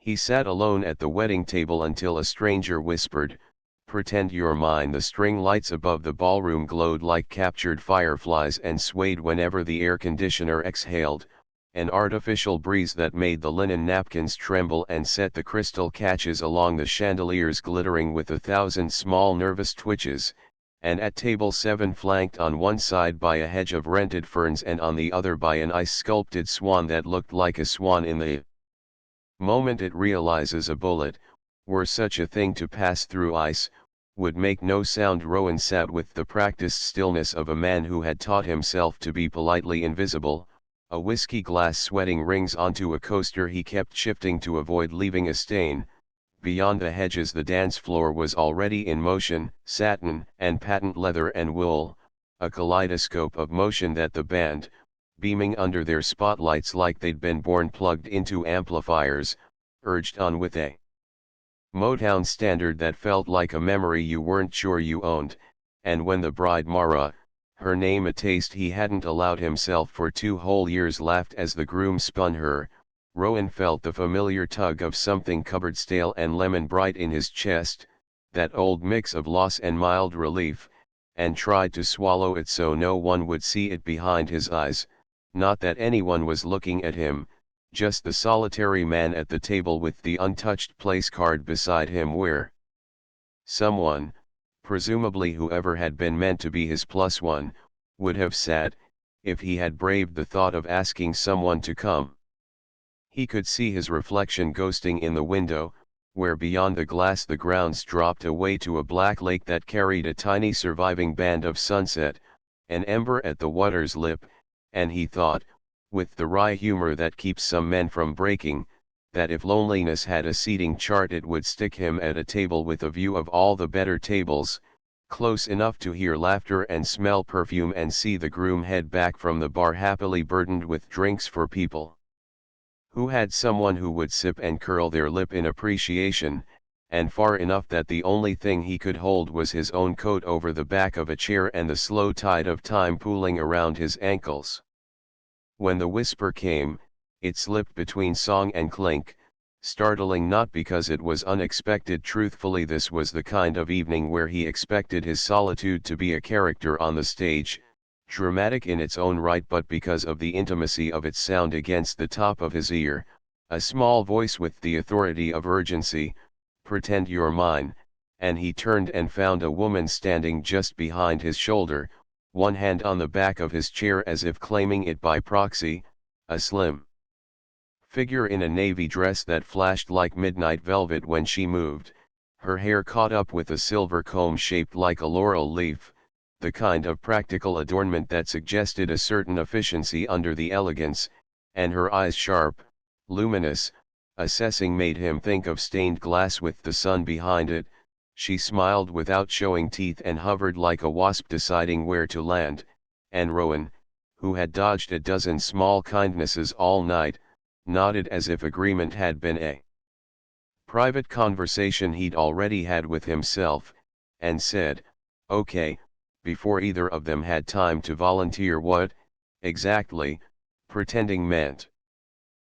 He sat alone at the wedding table until a stranger whispered, "Pretend you're mine." The string lights above the ballroom glowed like captured fireflies and swayed whenever the air conditioner exhaled, an artificial breeze that made the linen napkins tremble and set the crystal catches along the chandeliers glittering with 1,000 small nervous twitches, and at table 7, flanked on one side by a hedge of rented ferns and on the other by an ice-sculpted swan that looked like a swan in the moment it realizes a bullet, were such a thing to pass through ice, would make no sound. Rowan sat with the practiced stillness of a man who had taught himself to be politely invisible, a whiskey glass sweating rings onto a coaster he kept shifting to avoid leaving a stain. Beyond the hedges the dance floor was already in motion, satin and patent leather and wool, a kaleidoscope of motion that the band, beaming under their spotlights like they'd been born plugged into amplifiers, urged on with a Motown standard that felt like a memory you weren't sure you owned. And when the bride Mara, her name a taste he hadn't allowed himself for 2 whole years, laughed as the groom spun her, Rowan felt the familiar tug of something cupboard stale and lemon bright in his chest, that old mix of loss and mild relief, and tried to swallow it so no one would see it behind his eyes, not that anyone was looking at him, just the solitary man at the table with the untouched place card beside him where someone, presumably whoever had been meant to be his +1, would have sat, if he had braved the thought of asking someone to come. He could see his reflection ghosting in the window, where beyond the glass the grounds dropped away to a black lake that carried a tiny surviving band of sunset, an ember at the water's lip, and he thought, with the wry humor that keeps some men from breaking, that if loneliness had a seating chart it would stick him at a table with a view of all the better tables, close enough to hear laughter and smell perfume and see the groom head back from the bar happily burdened with drinks for people who had someone who would sip and curl their lip in appreciation, and far enough that the only thing he could hold was his own coat over the back of a chair and the slow tide of time pooling around his ankles. When the whisper came, it slipped between song and clink, startling not because it was unexpected. Truthfully, this was the kind of evening where he expected his solitude to be a character on the stage, dramatic in its own right, but because of the intimacy of its sound against the top of his ear, a small voice with the authority of urgency, "Pretend you're mine," and he turned and found a woman standing just behind his shoulder, one hand on the back of his chair as if claiming it by proxy, a slim figure in a navy dress that flashed like midnight velvet when she moved, her hair caught up with a silver comb shaped like a laurel leaf, the kind of practical adornment that suggested a certain efficiency under the elegance, and her eyes sharp, luminous, assessing, made him think of stained glass with the sun behind it. She smiled without showing teeth and hovered like a wasp deciding where to land, and Rowan, who had dodged a dozen small kindnesses all night, nodded as if agreement had been a private conversation he'd already had with himself, and said, "Okay," before either of them had time to volunteer what, exactly, pretending meant.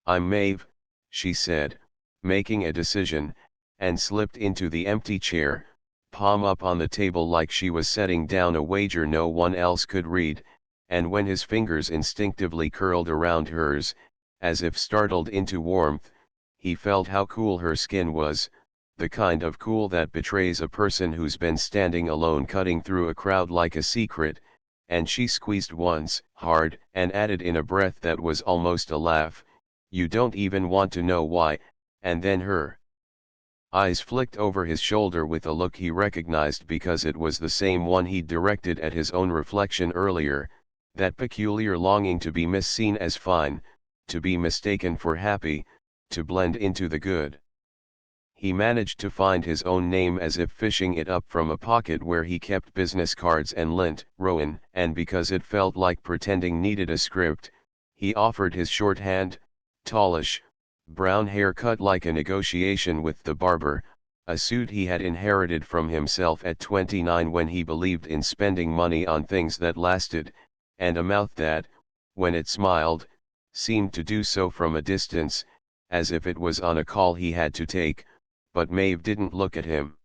"I'm Maeve," she said, making a decision, and slipped into the empty chair, palm up on the table like she was setting down a wager no one else could read, and when his fingers instinctively curled around hers, as if startled into warmth, he felt how cool her skin was, the kind of cool that betrays a person who's been standing alone cutting through a crowd like a secret, and she squeezed once, hard, and added in a breath that was almost a laugh, "You don't even want to know why," and then her eyes flicked over his shoulder with a look he recognized because it was the same one he'd directed at his own reflection earlier, that peculiar longing to be misseen as fine, to be mistaken for happy, to blend into the good. He managed to find his own name as if fishing it up from a pocket where he kept business cards and lint, Rowan, and because it felt like pretending needed a script, he offered his shorthand, tallish, brown hair cut like a negotiation with the barber, a suit he had inherited from himself at 29 when he believed in spending money on things that lasted, and a mouth that, when it smiled, seemed to do so from a distance, as if it was on a call he had to take, but Maeve didn't look at him.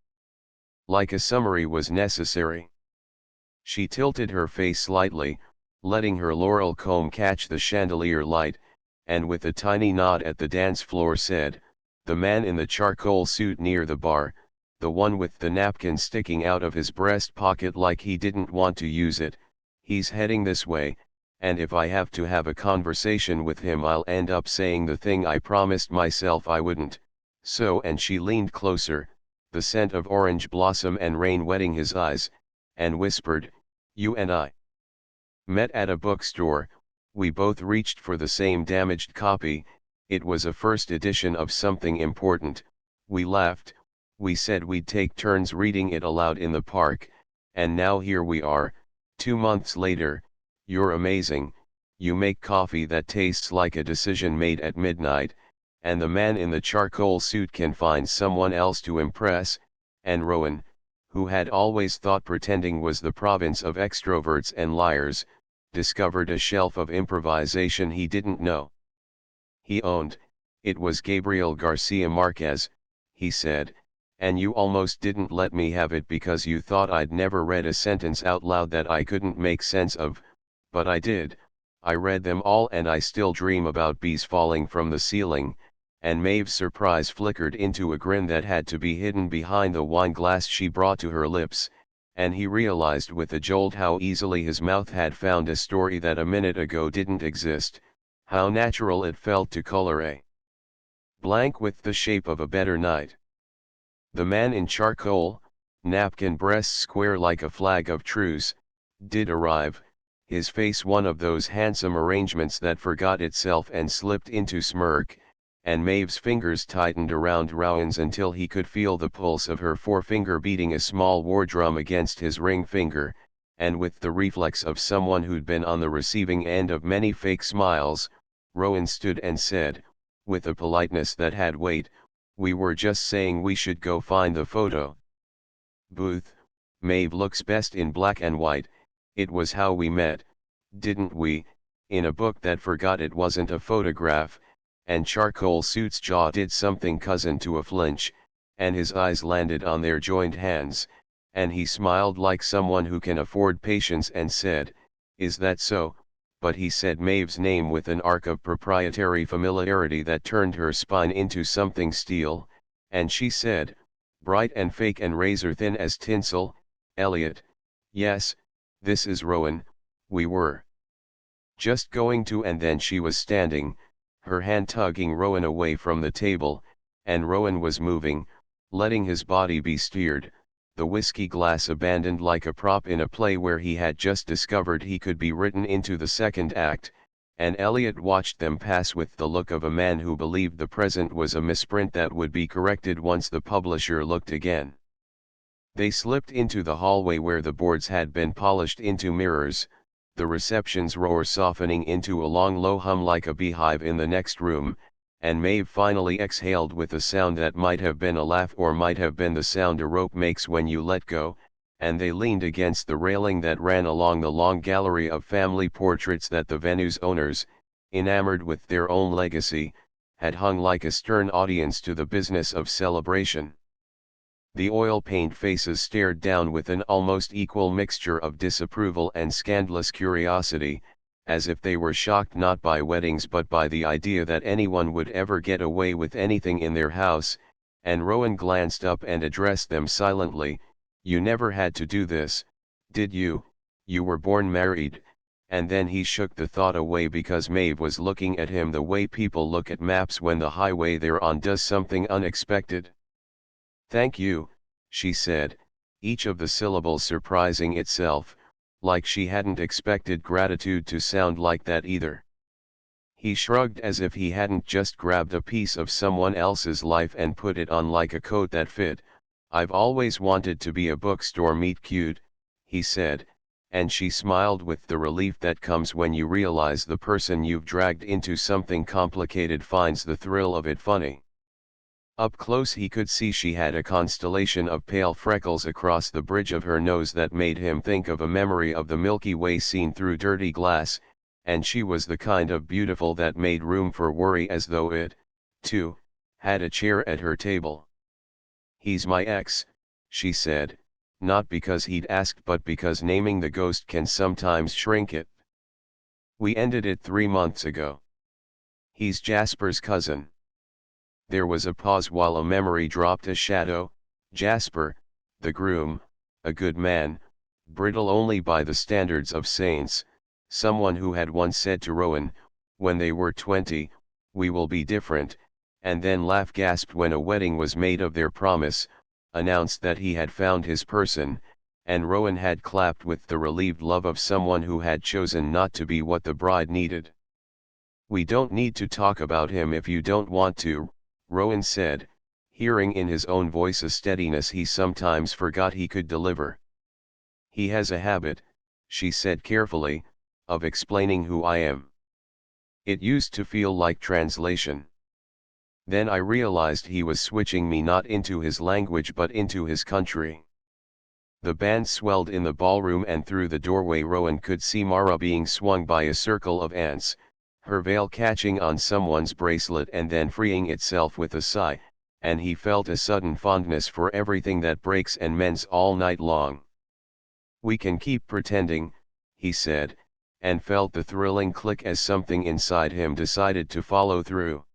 Like a summary was necessary. She tilted her face slightly, letting her laurel comb catch the chandelier light, and with a tiny nod at the dance floor said, "The man in the charcoal suit near the bar, the one with the napkin sticking out of his breast pocket like he didn't want to use it, he's heading this way, and if I have to have a conversation with him I'll end up saying the thing I promised myself I wouldn't, so," and she leaned closer, the scent of orange blossom and rain wetting his eyes, and whispered, "You and I met at a bookstore, we both reached for the same damaged copy, it was a first edition of something important, we laughed, we said we'd take turns reading it aloud in the park, and now here we are, 2 months later, you're amazing, you make coffee that tastes like a decision made at midnight, and the man in the charcoal suit can find someone else to impress," and Rowan, who had always thought pretending was the province of extroverts and liars, discovered a shelf of improvisation he didn't know he owned. "It was Gabriel Garcia Marquez," he said, "and you almost didn't let me have it because you thought I'd never read a sentence out loud that I couldn't make sense of, but I did, I read them all and I still dream about bees falling from the ceiling," and Maeve's surprise flickered into a grin that had to be hidden behind the wine glass she brought to her lips, and he realized with a jolt how easily his mouth had found a story that a minute ago didn't exist, how natural it felt to color a blank with the shape of a better night. The man in charcoal, napkin breasts square like a flag of truce, did arrive, his face one of those handsome arrangements that forgot itself and slipped into smirk, and Maeve's fingers tightened around Rowan's until he could feel the pulse of her forefinger beating a small war drum against his ring finger, and with the reflex of someone who'd been on the receiving end of many fake smiles, Rowan stood and said, with a politeness that had weight, "We were just saying we should go find the photo booth, Maeve looks best in black and white, it was how we met, didn't we, in a book that forgot it wasn't a photograph," and Charcoal Suit's jaw did something cousin to a flinch, and his eyes landed on their joined hands, and he smiled like someone who can afford patience and said, "Is that so?" But he said Maeve's name with an arc of proprietary familiarity that turned her spine into something steel, and she said, bright and fake and razor thin as tinsel, "Elliot, yes, this is Rowan, we were just going to," and then she was standing, her hand tugging Rowan away from the table, and Rowan was moving, letting his body be steered, the whiskey glass abandoned like a prop in a play where he had just discovered he could be written into the second act, and Elliot watched them pass with the look of a man who believed the present was a misprint that would be corrected once the publisher looked again. They slipped into the hallway where the boards had been polished into mirrors, the reception's roar softening into a long low hum like a beehive in the next room, and Maeve finally exhaled with a sound that might have been a laugh or might have been the sound a rope makes when you let go, and they leaned against the railing that ran along the long gallery of family portraits that the venue's owners, enamored with their own legacy, had hung like a stern audience to the business of celebration. The oil-paint faces stared down with an almost equal mixture of disapproval and scandalous curiosity, as if they were shocked not by weddings but by the idea that anyone would ever get away with anything in their house, and Rowan glanced up and addressed them silently, "You never had to do this, did you? You were born married," and then he shook the thought away because Maeve was looking at him the way people look at maps when the highway they're on does something unexpected. "Thank you," she said, each of the syllables surprising itself, like she hadn't expected gratitude to sound like that either. He shrugged as if he hadn't just grabbed a piece of someone else's life and put it on like a coat that fit. "I've always wanted to be a bookstore meet cute," he said, and she smiled with the relief that comes when you realize the person you've dragged into something complicated finds the thrill of it funny. Up close he could see she had a constellation of pale freckles across the bridge of her nose that made him think of a memory of the Milky Way seen through dirty glass, and she was the kind of beautiful that made room for worry as though it, 2. Had a chair at her table. "He's my ex," she said, not because he'd asked but because naming the ghost can sometimes shrink it. "We ended it 3 months ago. He's Jasper's cousin." There was a pause while a memory dropped a shadow. Jasper, the groom, a good man, brittle only by the standards of saints, someone who had once said to Rowan, when they were 20, "We will be different," and then gasped when a wedding was made of their promise, announced that he had found his person, and Rowan had clapped with the relieved love of someone who had chosen not to be what the bride needed. "We don't need to talk about him if you don't want to," Rowan said, hearing in his own voice a steadiness he sometimes forgot he could deliver. "He has a habit," she said carefully, "of explaining who I am. It used to feel like translation. Then I realized he was switching me not into his language but into his country." The band swelled in the ballroom, and through the doorway Rowan could see Mara being swung by a circle of ants, her veil catching on someone's bracelet and then freeing itself with a sigh, and he felt a sudden fondness for everything that breaks and mends all night long. "We can keep pretending," he said, and felt the thrilling click as something inside him decided to follow through.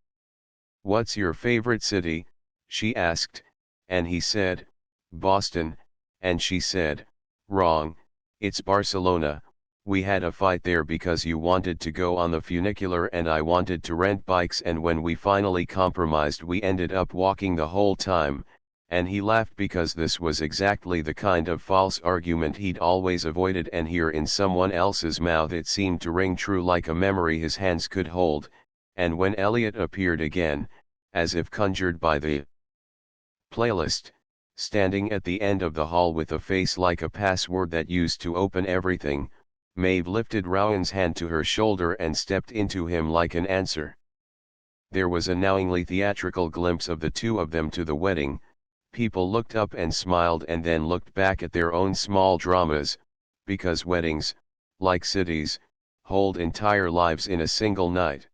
"What's your favorite city?" she asked, and he said, "Boston," and she said, "Wrong, it's Barcelona. We had a fight there because you wanted to go on the funicular and I wanted to rent bikes, and when we finally compromised we ended up walking the whole time," and he laughed because this was exactly the kind of false argument he'd always avoided, and here in someone else's mouth it seemed to ring true like a memory his hands could hold. And when Elliot appeared again, as if conjured by the playlist, standing at the end of the hall with a face like a password that used to open everything, Maeve lifted Rowan's hand to her shoulder and stepped into him like an answer. There was a knowingly theatrical glimpse of the two of them to the wedding. People looked up and smiled and then looked back at their own small dramas, because weddings, like cities, hold entire lives in a single night.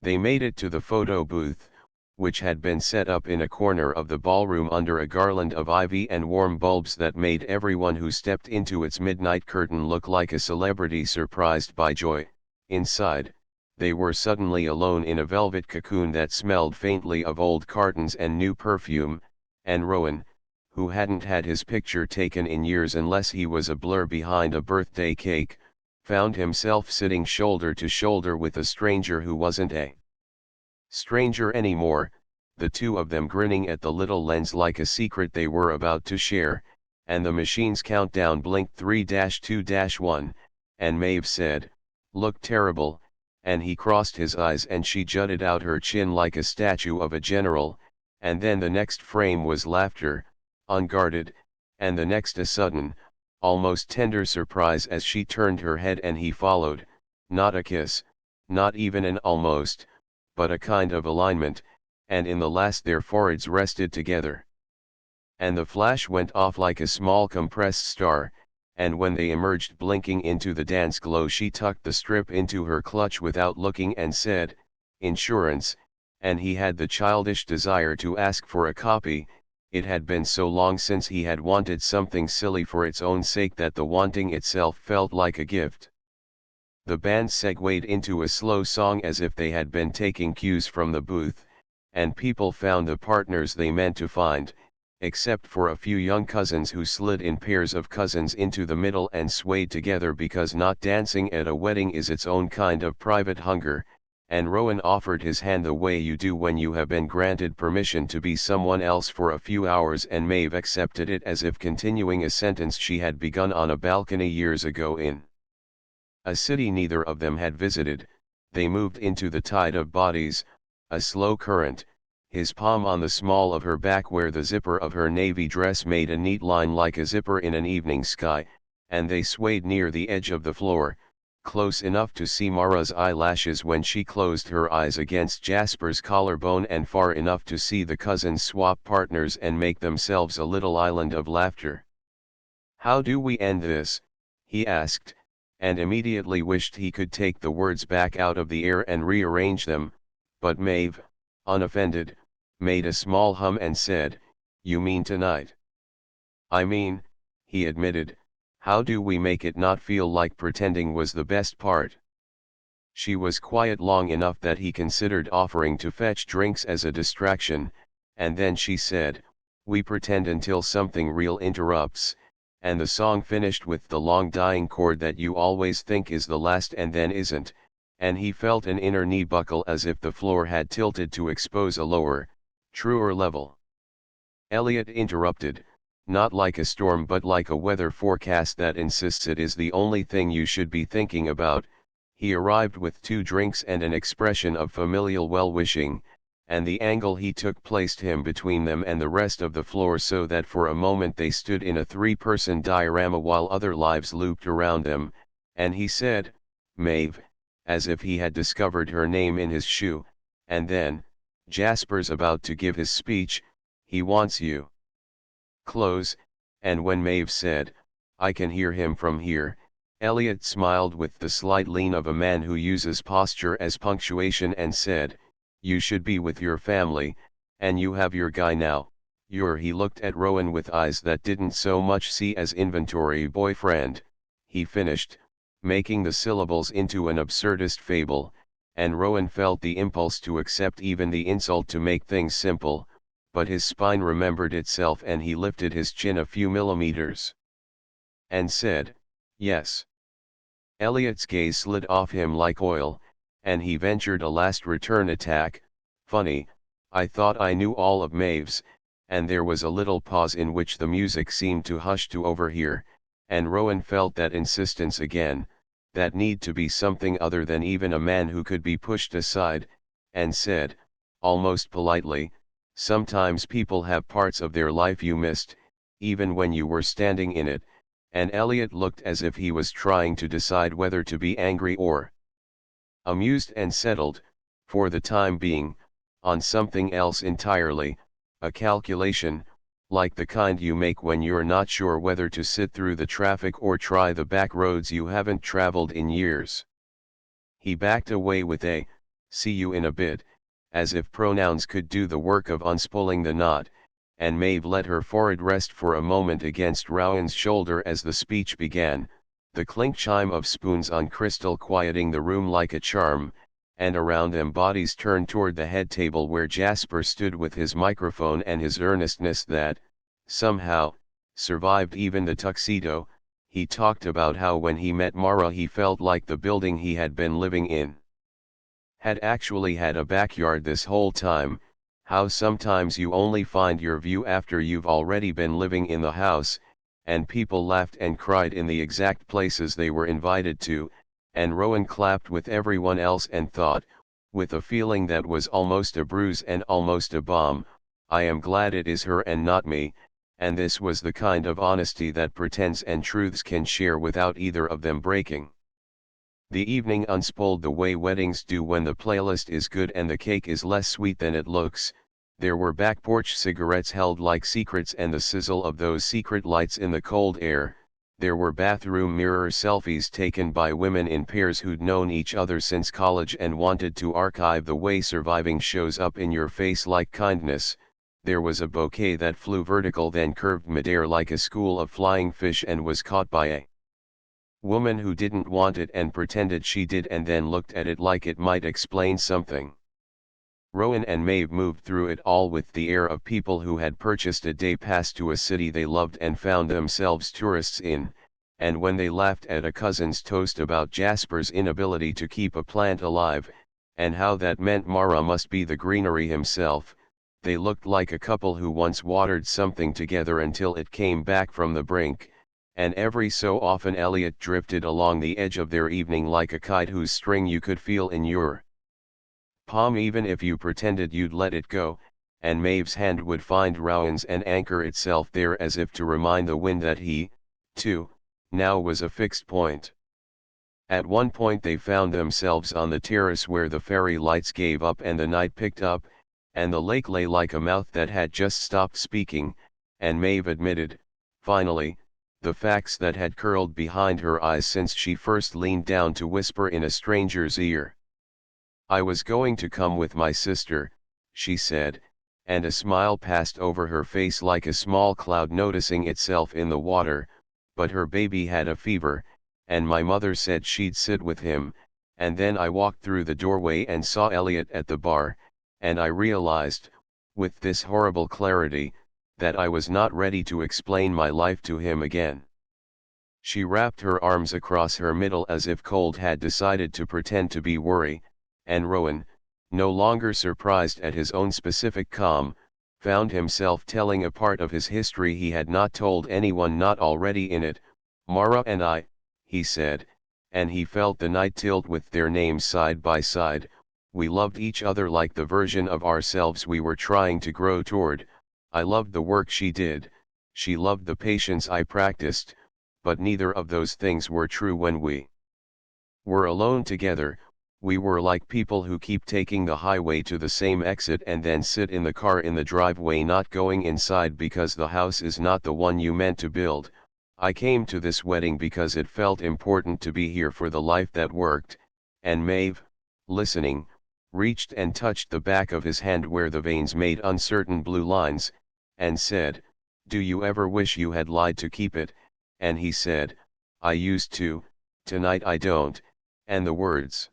They made it to the photo booth, which had been set up in a corner of the ballroom under a garland of ivy and warm bulbs that made everyone who stepped into its midnight curtain look like a celebrity surprised by joy. Inside, they were suddenly alone in a velvet cocoon that smelled faintly of old cartons and new perfume, and Rowan, who hadn't had his picture taken in years unless he was a blur behind a birthday cake, found himself sitting shoulder to shoulder with a stranger who wasn't a stranger anymore, the two of them grinning at the little lens like a secret they were about to share, and the machine's countdown blinked 3-2-1, and Maeve said, "Look terrible," and he crossed his eyes and she jutted out her chin like a statue of a general, and then the next frame was laughter, unguarded, and the next a sudden, almost tender surprise as she turned her head and he followed, not a kiss, not even an almost, but a kind of alignment, and in the last their foreheads rested together. And the flash went off like a small compressed star, and when they emerged blinking into the dance glow she tucked the strip into her clutch without looking and said, "Insurance," and he had the childish desire to ask for a copy. It had been so long since he had wanted something silly for its own sake that the wanting itself felt like a gift. The band segued into a slow song as if they had been taking cues from the booth, and people found the partners they meant to find, except for a few young cousins who slid in pairs of cousins into the middle and swayed together because not dancing at a wedding is its own kind of private hunger, and Rowan offered his hand the way you do when you have been granted permission to be someone else for a few hours, and Maeve accepted it as if continuing a sentence she had begun on a balcony years ago in a city neither of them had visited. They moved into the tide of bodies, a slow current, his palm on the small of her back where the zipper of her navy dress made a neat line like a zipper in an evening sky, and they swayed near the edge of the floor, close enough to see Mara's eyelashes when she closed her eyes against Jasper's collarbone and far enough to see the cousins swap partners and make themselves a little island of laughter. "How do we end this?" he asked, and immediately wished he could take the words back out of the air and rearrange them, but Maeve, unoffended, made a small hum and said, "You mean tonight?" "I mean," he admitted, "how do we make it not feel like pretending was the best part?" She was quiet long enough that he considered offering to fetch drinks as a distraction, and then she said, "We pretend until something real interrupts," and the song finished with the long dying chord that you always think is the last and then isn't, and he felt an inner knee buckle as if the floor had tilted to expose a lower, truer level. Elliot interrupted, "Not like a storm but like a weather forecast that insists it is the only thing you should be thinking about." He arrived with 2 drinks and an expression of familial well-wishing, and the angle he took placed him between them and the rest of the floor so that for a moment they stood in a 3-person diorama while other lives looped around them, and he said, "Maeve," as if he had discovered her name in his shoe, and then, "Jasper's about to give his speech, he wants you." Close, and when Maeve said, "I can hear him from here," Elliot smiled with the slight lean of a man who uses posture as punctuation and said, "You should be with your family, and you have your guy now, he looked at Rowan with eyes that didn't so much see as inventory boyfriend, he finished, making the syllables into an absurdist fable, and Rowan felt the impulse to accept even the insult to make things simple, but his spine remembered itself and he lifted his chin a few millimeters. And said, "Yes." Elliot's gaze slid off him like oil, and he ventured a last return attack, "Funny, I thought I knew all of Maeve's," and there was a little pause in which the music seemed to hush to overhear, and Rowan felt that insistence again, that need to be something other than even a man who could be pushed aside, and said, almost politely, "Sometimes people have parts of their life you missed, even when you were standing in it," and Elliot looked as if he was trying to decide whether to be angry or amused and settled, for the time being, on something else entirely, a calculation, like the kind you make when you're not sure whether to sit through the traffic or try the back roads you haven't traveled in years. He backed away with a, "See you in a bit," as if pronouns could do the work of unspooling the knot, and Maeve let her forehead rest for a moment against Rowan's shoulder as the speech began, the clink chime of spoons on crystal quieting the room like a charm, and around them bodies turned toward the head table where Jasper stood with his microphone and his earnestness that, somehow, survived even the tuxedo. He talked about how when he met Mara he felt like the building he had been living in had actually had a backyard this whole time, how sometimes you only find your view after you've already been living in the house, and people laughed and cried in the exact places they were invited to, and Rowan clapped with everyone else and thought, with a feeling that was almost a bruise and almost a bomb, "I am glad it is her and not me," and this was the kind of honesty that pretense and truths can share without either of them breaking. The evening unspooled the way weddings do when the playlist is good and the cake is less sweet than it looks. There were back porch cigarettes held like secrets and the sizzle of those secret lights in the cold air. There were bathroom mirror selfies taken by women in pairs who'd known each other since college and wanted to archive the way surviving shows up in your face like kindness. There was a bouquet that flew vertical then curved midair like a school of flying fish and was caught by a woman who didn't want it and pretended she did and then looked at it like it might explain something. Rowan and Maeve moved through it all with the air of people who had purchased a day pass to a city they loved and found themselves tourists in, and when they laughed at a cousin's toast about Jasper's inability to keep a plant alive, and how that meant Mara must be the greenery himself, they looked like a couple who once watered something together until it came back from the brink, and every so often Elliot drifted along the edge of their evening like a kite whose string you could feel in your palm even if you pretended you'd let it go, and Maeve's hand would find Rowan's and anchor itself there as if to remind the wind that he, too, now was a fixed point. At one point they found themselves on the terrace where the fairy lights gave up and the night picked up, and the lake lay like a mouth that had just stopped speaking, and Maeve admitted, finally, the facts that had curled behind her eyes since she first leaned down to whisper in a stranger's ear. "I was going to come with my sister," she said, and a smile passed over her face like a small cloud noticing itself in the water, but her baby had a fever, and my mother said she'd sit with him, and then I walked through the doorway and saw Elliot at the bar, and I realized, with this horrible clarity, that I was not ready to explain my life to him again. She wrapped her arms across her middle as if cold had decided to pretend to be worry, and Rowan, no longer surprised at his own specific calm, found himself telling a part of his history he had not told anyone not already in it. "Mara and I," he said, and he felt the night tilt with their names side by side, "we loved each other like the version of ourselves we were trying to grow toward. I loved the work she did, she loved the patience I practiced, but neither of those things were true when we were alone together. We were like people who keep taking the highway to the same exit and then sit in the car in the driveway not going inside because the house is not the one you meant to build. I came to this wedding because it felt important to be here for the life that worked," and Maeve, listening, reached and touched the back of his hand where the veins made uncertain blue lines, and said, "Do you ever wish you had lied to keep it?" And he said, "I used to, tonight I don't," and the words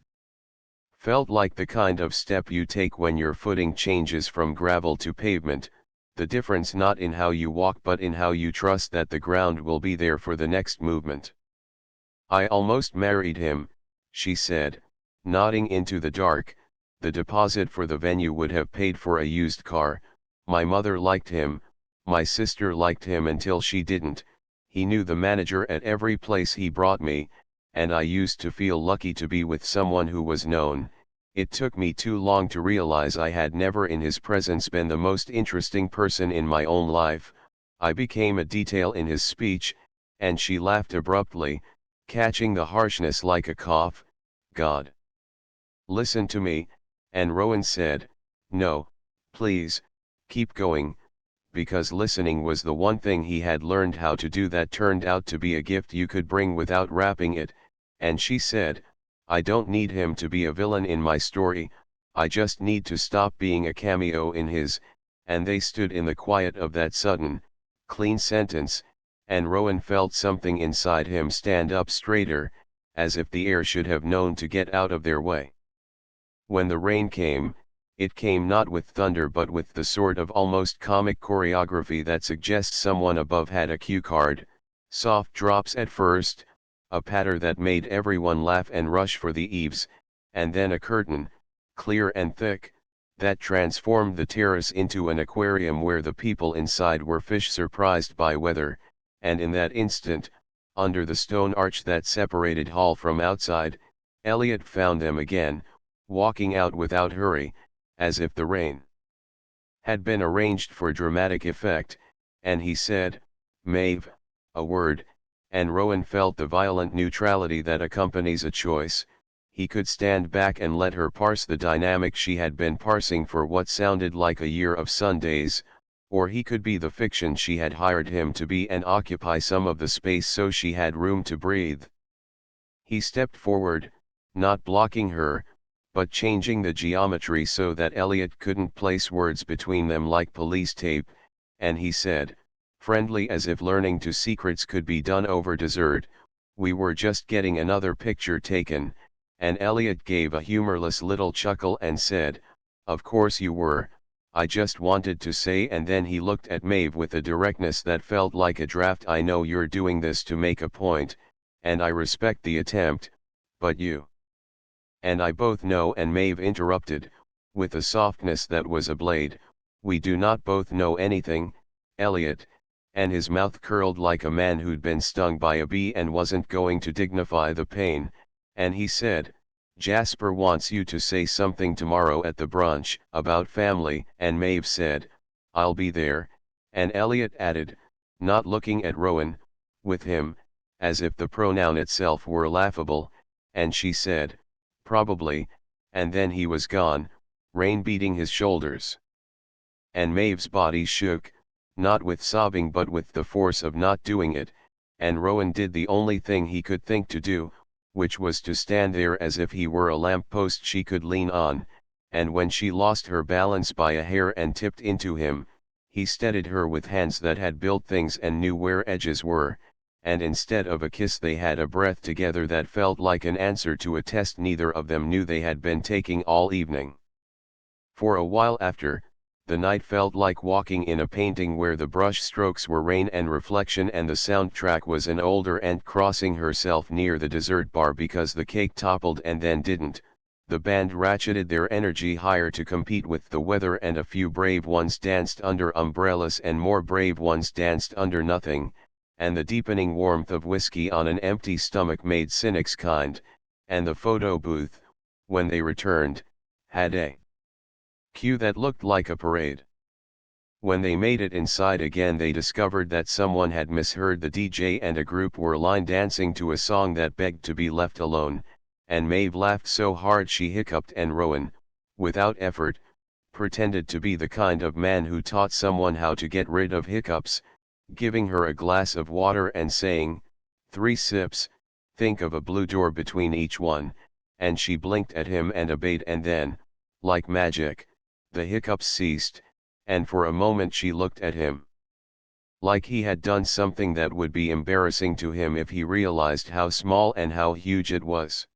felt like the kind of step you take when your footing changes from gravel to pavement, the difference not in how you walk but in how you trust that the ground will be there for the next movement. "I almost married him," she said, nodding into the dark. "The deposit for the venue would have paid for a used car. My mother liked him, my sister liked him until she didn't. He knew the manager at every place he brought me, and I used to feel lucky to be with someone who was known. It took me too long to realize I had never in his presence been the most interesting person in my own life. I became a detail in his speech," and she laughed abruptly, catching the harshness like a cough. "God. Listen to me," and Rowan said, "No, please, keep going," because listening was the one thing he had learned how to do that turned out to be a gift you could bring without wrapping it, and she said, "I don't need him to be a villain in my story, I just need to stop being a cameo in his," and they stood in the quiet of that sudden, clean sentence, and Rowan felt something inside him stand up straighter, as if the air should have known to get out of their way. When the rain came, it came not with thunder but with the sort of almost comic choreography that suggests someone above had a cue card, soft drops at first, a patter that made everyone laugh and rush for the eaves, and then a curtain, clear and thick, that transformed the terrace into an aquarium where the people inside were fish surprised by weather, and in that instant, under the stone arch that separated hall from outside, Elliot found them again, walking out without hurry, as if the rain had been arranged for dramatic effect, and he said, "Maeve," a word, and Rowan felt the violent neutrality that accompanies a choice. He could stand back and let her parse the dynamic she had been parsing for what sounded like a year of Sundays, or he could be the fiction she had hired him to be and occupy some of the space so she had room to breathe. He stepped forward, not blocking her, but changing the geometry so that Elliot couldn't place words between them like police tape, and he said, friendly as if learning to secrets could be done over dessert, "We were just getting another picture taken," and Elliot gave a humorless little chuckle and said, "Of course you were, I just wanted to say," and then he looked at Maeve with a directness that felt like a draft. "I know you're doing this to make a point, and I respect the attempt, but you and I both know," and Maeve interrupted, with a softness that was a blade, "we do not both know anything, Elliot," and his mouth curled like a man who'd been stung by a bee and wasn't going to dignify the pain, and he said, "Jasper wants you to say something tomorrow at the brunch about family," and Maeve said, "I'll be there," and Elliot added, not looking at Rowan, "with him," as if the pronoun itself were laughable, and she said, "Probably," and then he was gone, rain beating his shoulders. And Maeve's body shook, not with sobbing but with the force of not doing it, and Rowan did the only thing he could think to do, which was to stand there as if he were a lamp post she could lean on, and when she lost her balance by a hair and tipped into him, he steadied her with hands that had built things and knew where edges were, and instead of a kiss they had a breath together that felt like an answer to a test neither of them knew they had been taking all evening. For a while after, the night felt like walking in a painting where the brush strokes were rain and reflection and the soundtrack was an older aunt crossing herself near the dessert bar because the cake toppled and then didn't. The band ratcheted their energy higher to compete with the weather and a few brave ones danced under umbrellas and more brave ones danced under nothing, and the deepening warmth of whiskey on an empty stomach made cynics kind, and the photo booth, when they returned, had a queue that looked like a parade. When they made it inside again they discovered that someone had misheard the DJ and a group were line dancing to a song that begged to be left alone, and Maeve laughed so hard she hiccuped and Rowan, without effort, pretended to be the kind of man who taught someone how to get rid of hiccups, giving her a glass of water and saying, 3 sips, think of a blue door between each one, and she blinked at him and obeyed and then, like magic, the hiccups ceased, and for a moment she looked at him. Like he had done something that would be embarrassing to him if he realized how small and how huge it was.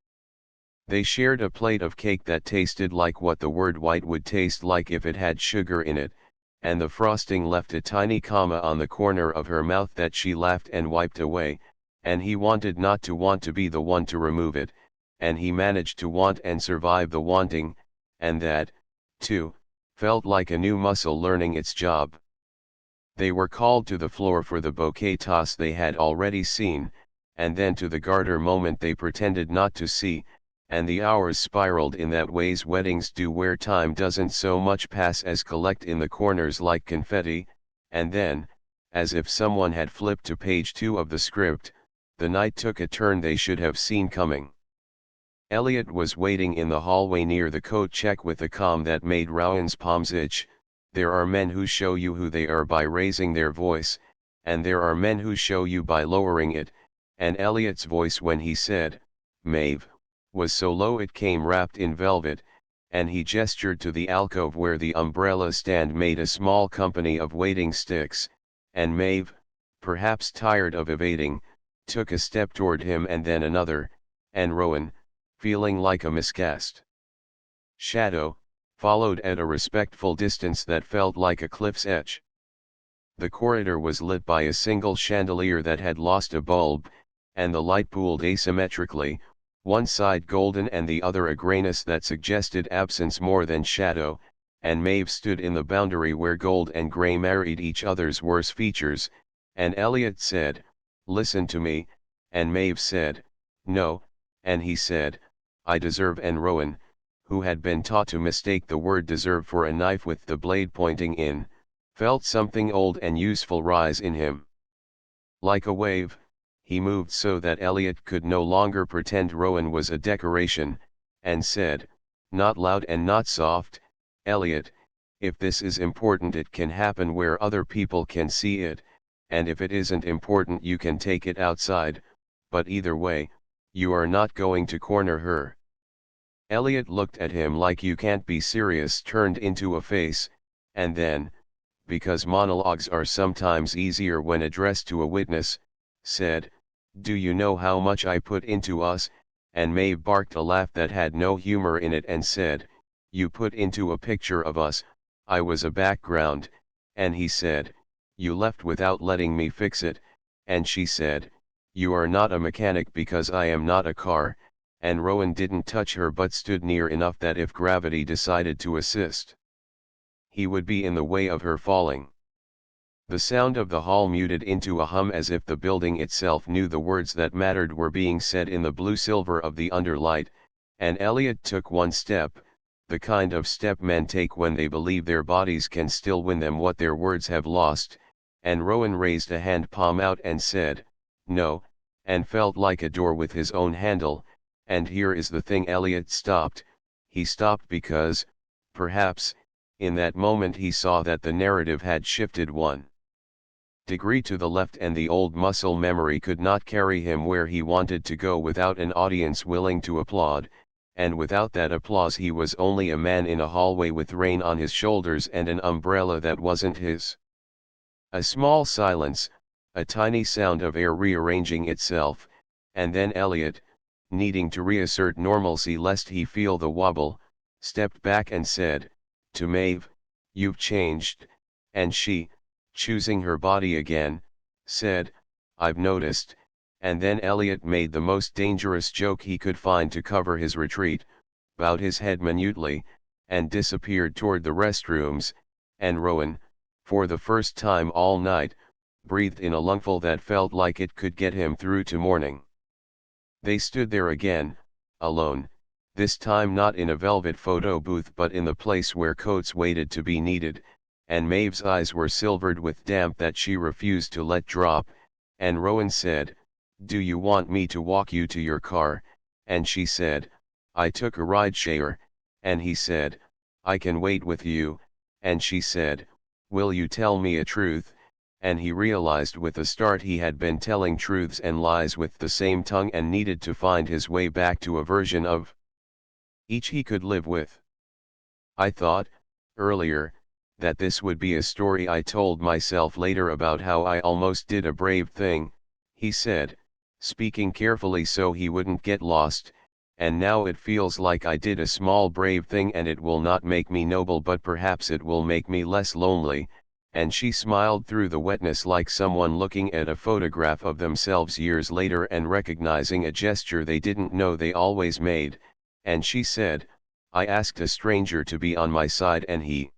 They shared a plate of cake that tasted like what the word white would taste like if it had sugar in it, and the frosting left a tiny comma on the corner of her mouth that she laughed and wiped away, and he wanted not to want to be the one to remove it, and he managed to want and survive the wanting, and that, too, felt like a new muscle learning its job. They were called to the floor for the bouquet toss they had already seen, and then to the garter moment they pretended not to see, and the hours spiraled in that ways weddings do where time doesn't so much pass as collect in the corners like confetti, and then, as if someone had flipped to page 2 of the script, the night took a turn they should have seen coming. Elliot was waiting in the hallway near the coat check with a calm that made Rowan's palms itch. There are men who show you who they are by raising their voice, and there are men who show you by lowering it, and Elliot's voice when he said, Maeve, was so low it came wrapped in velvet, and he gestured to the alcove where the umbrella stand made a small company of waiting sticks, and Maeve, perhaps tired of evading, took a step toward him and then another, and Rowan, feeling like a miscast shadow, followed at a respectful distance that felt like a cliff's edge. The corridor was lit by a single chandelier that had lost a bulb, and the light pooled asymmetrically, one side golden and the other a grayness that suggested absence more than shadow, and Maeve stood in the boundary where gold and grey married each other's worse features, and Elliot said, listen to me, and Maeve said, no, and he said, I deserve, and Rowan, who had been taught to mistake the word deserve for a knife with the blade pointing in, felt something old and useful rise in him. Like a wave, he moved so that Elliot could no longer pretend Rowan was a decoration, and said, not loud and not soft, Elliot, if this is important it can happen where other people can see it, and if it isn't important you can take it outside, but either way, you are not going to corner her. Elliot looked at him like you can't be serious turned into a face, and then, because monologues are sometimes easier when addressed to a witness, said, do you know how much I put into us, and Maeve barked a laugh that had no humor in it and said, you put into a picture of us, I was a background, and he said, you left without letting me fix it, and she said, you are not a mechanic because I am not a car, and Rowan didn't touch her but stood near enough that if gravity decided to assist, he would be in the way of her falling. The sound of the hall muted into a hum as if the building itself knew the words that mattered were being said in the blue silver of the underlight, and Elliot took one step, the kind of step men take when they believe their bodies can still win them what their words have lost, and Rowan raised a hand palm out and said, no, and felt like a door with his own handle, and here is the thing. Elliot stopped. He stopped because, perhaps, in that moment he saw that the narrative had shifted 1 degree to the left and the old muscle memory could not carry him where he wanted to go without an audience willing to applaud, and without that applause he was only a man in a hallway with rain on his shoulders and an umbrella that wasn't his. A small silence, a tiny sound of air rearranging itself, and then Elliot, needing to reassert normalcy lest he feel the wobble, stepped back and said, to Maeve, "You've changed," and she, choosing her body again, said, "I've noticed," and then Elliot made the most dangerous joke he could find to cover his retreat, bowed his head minutely, and disappeared toward the restrooms, and Rowan, for the first time all night, breathed in a lungful that felt like it could get him through to morning. They stood there again, alone, this time not in a velvet photo booth but in the place where coats waited to be needed, and Maeve's eyes were silvered with damp that she refused to let drop, and Rowan said, "Do you want me to walk you to your car?" and she said, "I took a rideshare," and he said, "I can wait with you," and she said, "Will you tell me a truth?" and he realized with a start he had been telling truths and lies with the same tongue and needed to find his way back to a version of each he could live with. "I thought, earlier, that this would be a story I told myself later about how I almost did a brave thing," he said, speaking carefully so he wouldn't get lost, "and now it feels like I did a small brave thing and it will not make me noble but perhaps it will make me less lonely," and she smiled through the wetness like someone looking at a photograph of themselves years later and recognizing a gesture they didn't know they always made, and she said, "I asked a stranger to be on my side and he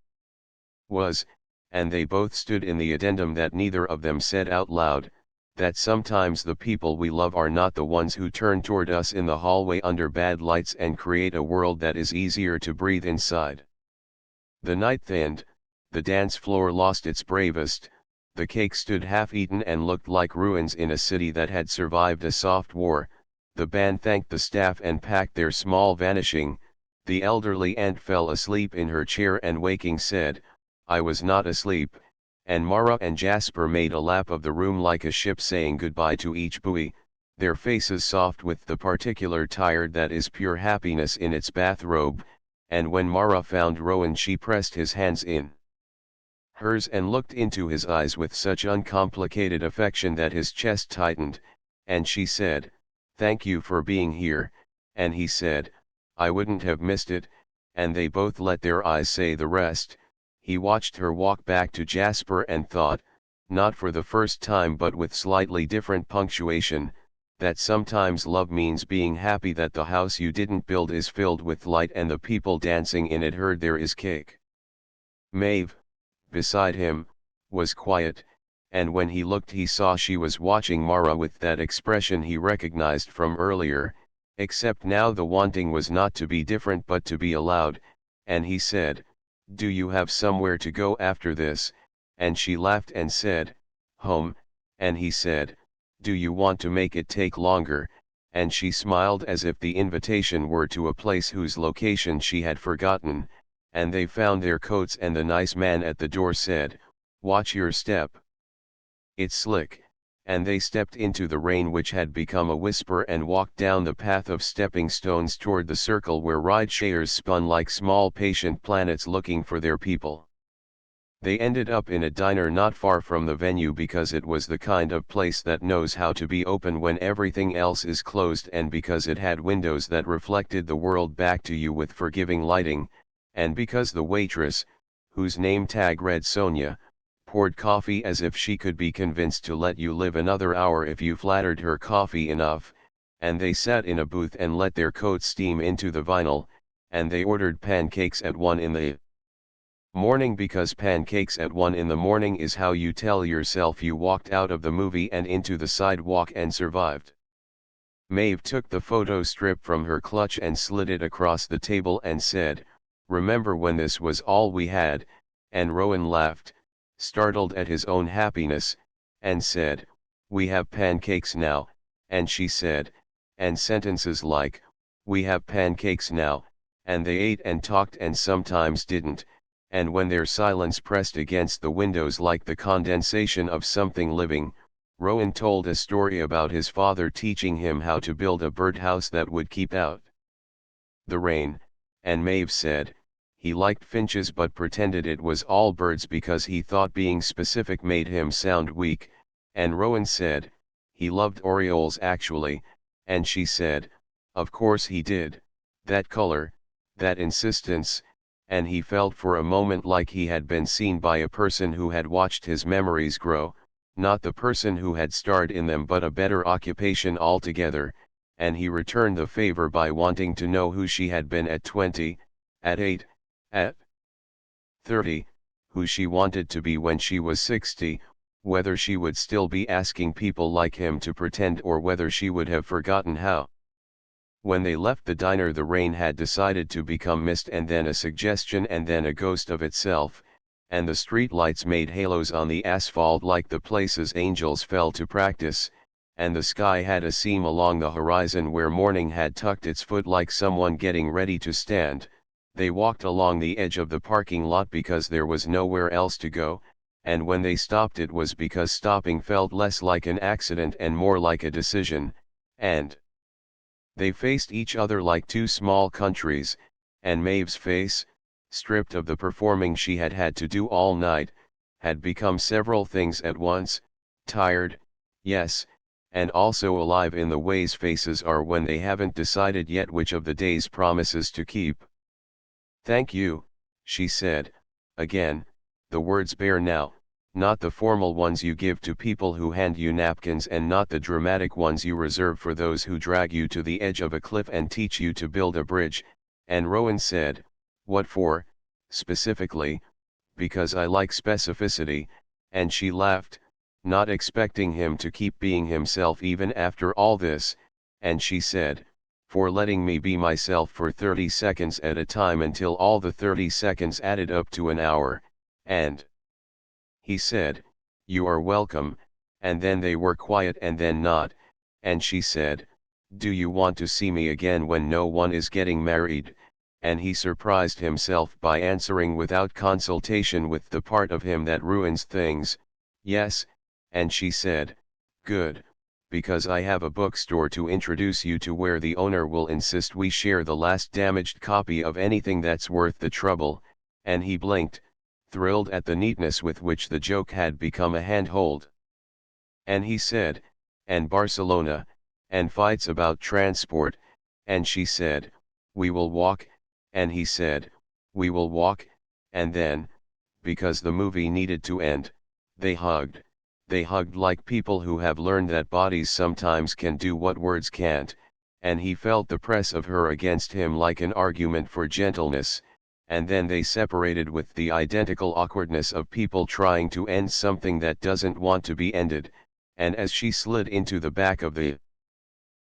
was," and they both stood in the addendum that neither of them said out loud, that sometimes the people we love are not the ones who turn toward us in the hallway under bad lights and create a world that is easier to breathe inside. The night thinned, the dance floor lost its bravest, the cake stood half-eaten and looked like ruins in a city that had survived a soft war, the band thanked the staff and packed their small vanishing, the elderly aunt fell asleep in her chair and waking said, "I was not asleep," and Mara and Jasper made a lap of the room like a ship saying goodbye to each buoy, their faces soft with the particular tired that is pure happiness in its bathrobe, and when Mara found Rowan she pressed his hands in hers and looked into his eyes with such uncomplicated affection that his chest tightened, and she said, "Thank you for being here," and he said, "I wouldn't have missed it," and they both let their eyes say the rest. He watched her walk back to Jasper and thought, not for the first time but with slightly different punctuation, that sometimes love means being happy that the house you didn't build is filled with light and the people dancing in it heard there is cake. Maeve, beside him, was quiet, and when he looked he saw she was watching Mara with that expression he recognized from earlier, except now the wanting was not to be different but to be allowed, and he said, "Do you have somewhere to go after this?" and she laughed and said, "Home," and he said, "Do you want to make it take longer?" and she smiled as if the invitation were to a place whose location she had forgotten, and they found their coats and the nice man at the door said, "Watch your step. It's slick," and they stepped into the rain which had become a whisper and walked down the path of stepping stones toward the circle where ride-shares spun like small patient planets looking for their people. They ended up in a diner not far from the venue because it was the kind of place that knows how to be open when everything else is closed and because it had windows that reflected the world back to you with forgiving lighting, and because the waitress, whose name tag read Sonia, poured coffee as if she could be convinced to let you live another hour if you flattered her coffee enough, and they sat in a booth and let their coats steam into the vinyl, and they ordered pancakes at 1 in the morning because pancakes at 1 in the morning is how you tell yourself you walked out of the movie and into the sidewalk and survived. Maeve took the photo strip from her clutch and slid it across the table and said, "Remember when this was all we had?" and Rowan laughed, startled at his own happiness, and said, "We have pancakes now," and she said, and sentences like, "We have pancakes now," and they ate and talked and sometimes didn't, and when their silence pressed against the windows like the condensation of something living, Rowan told a story about his father teaching him how to build a birdhouse that would keep out the rain, and Maeve said, he liked finches but pretended it was all birds because he thought being specific made him sound weak, and Rowan said, he loved orioles actually, and she said, of course he did, that color, that insistence, and he felt for a moment like he had been seen by a person who had watched his memories grow, not the person who had starred in them but a better occupation altogether, and he returned the favor by wanting to know who she had been at 20, at 8, at 30, who she wanted to be when she was 60, whether she would still be asking people like him to pretend or whether she would have forgotten how. When they left the diner, the rain had decided to become mist and then a suggestion and then a ghost of itself, and the street lights made halos on the asphalt like the places angels fell to practice, and the sky had a seam along the horizon where morning had tucked its foot like someone getting ready to stand. They walked along the edge of the parking lot because there was nowhere else to go, and when they stopped it was because stopping felt less like an accident and more like a decision, and they faced each other like two small countries, and Maeve's face, stripped of the performing she had had to do all night, had become several things at once, tired, yes, and also alive in the ways faces are when they haven't decided yet which of the day's promises to keep. Thank you, she said, again, the words bare now, not the formal ones you give to people who hand you napkins and not the dramatic ones you reserve for those who drag you to the edge of a cliff and teach you to build a bridge, and Rowan said, what for, specifically? Because I like specificity, and she laughed, not expecting him to keep being himself even after all this, and she said, for letting me be myself for 30 seconds at a time until all the 30 seconds added up to an hour, and he said, you are welcome, and then they were quiet and then not, and she said, do you want to see me again when no one is getting married? And he surprised himself by answering without consultation with the part of him that ruins things, yes, and she said, good, because I have a bookstore to introduce you to where the owner will insist we share the last damaged copy of anything that's worth the trouble, and he blinked, thrilled at the neatness with which the joke had become a handhold. And he said, and Barcelona, and fights about transport, and she said, we will walk, and he said, we will walk, and then, because the movie needed to end, they hugged like people who have learned that bodies sometimes can do what words can't, and he felt the press of her against him like an argument for gentleness, and then they separated with the identical awkwardness of people trying to end something that doesn't want to be ended, and as she slid into the back of the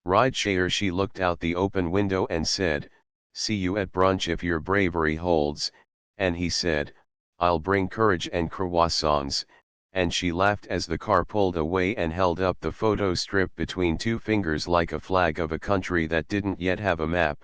rideshare she looked out the open window and said, see you at brunch if your bravery holds, and he said, I'll bring courage and croissants, and she laughed as the car pulled away and held up the photo strip between two fingers like a flag of a country that didn't yet have a map.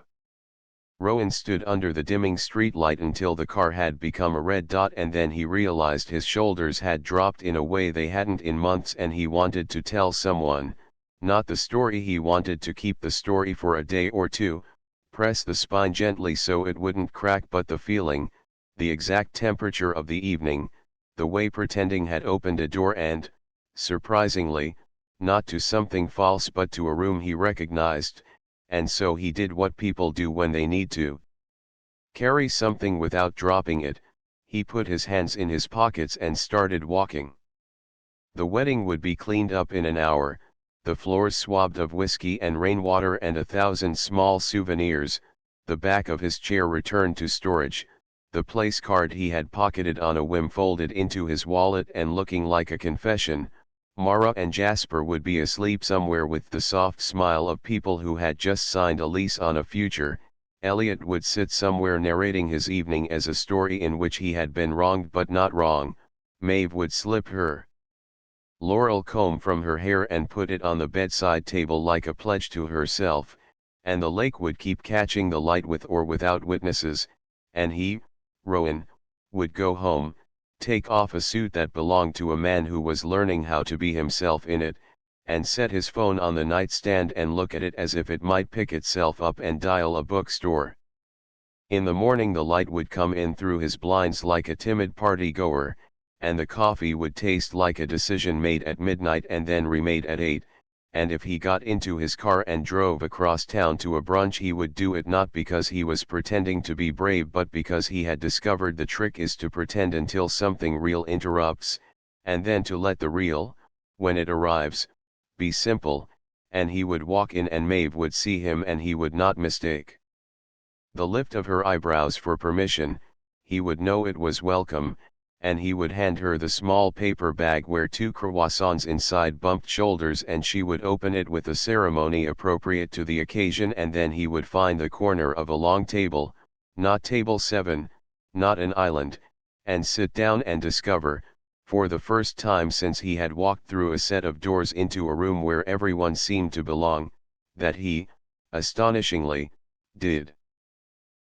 Rowan stood under the dimming streetlight until the car had become a red dot, and then he realized his shoulders had dropped in a way they hadn't in months, and he wanted to tell someone, not the story, he wanted to keep the story for a day or two, press the spine gently so it wouldn't crack, but the feeling, the exact temperature of the evening, the way pretending had opened a door and, surprisingly, not to something false but to a room he recognized, and so he did what people do when they need to carry something without dropping it, he put his hands in his pockets and started walking. The wedding would be cleaned up in an hour, the floors swabbed of whiskey and rainwater and 1,000 small souvenirs, the back of his chair returned to storage, the place card he had pocketed on a whim folded into his wallet and looking like a confession. Mara and Jasper would be asleep somewhere with the soft smile of people who had just signed a lease on a future. Elliot would sit somewhere narrating his evening as a story in which he had been wronged but not wrong. Maeve would slip her laurel comb from her hair and put it on the bedside table like a pledge to herself, and the lake would keep catching the light with or without witnesses, and he, Rowan, would go home, take off a suit that belonged to a man who was learning how to be himself in it, and set his phone on the nightstand and look at it as if it might pick itself up and dial a bookstore. In the morning the light would come in through his blinds like a timid party-goer, and the coffee would taste like a decision made at midnight and then remade at 8, and if he got into his car and drove across town to a brunch he would do it not because he was pretending to be brave but because he had discovered the trick is to pretend until something real interrupts, and then to let the real, when it arrives, be simple, and he would walk in and Maeve would see him and he would not mistake the lift of her eyebrows for permission, he would know it was welcome, and he would hand her the small paper bag where 2 croissants inside bumped shoulders and she would open it with a ceremony appropriate to the occasion and then he would find the corner of a long table, not table 7, not an island, and sit down and discover, for the first time since he had walked through a set of doors into a room where everyone seemed to belong, that he, astonishingly, did.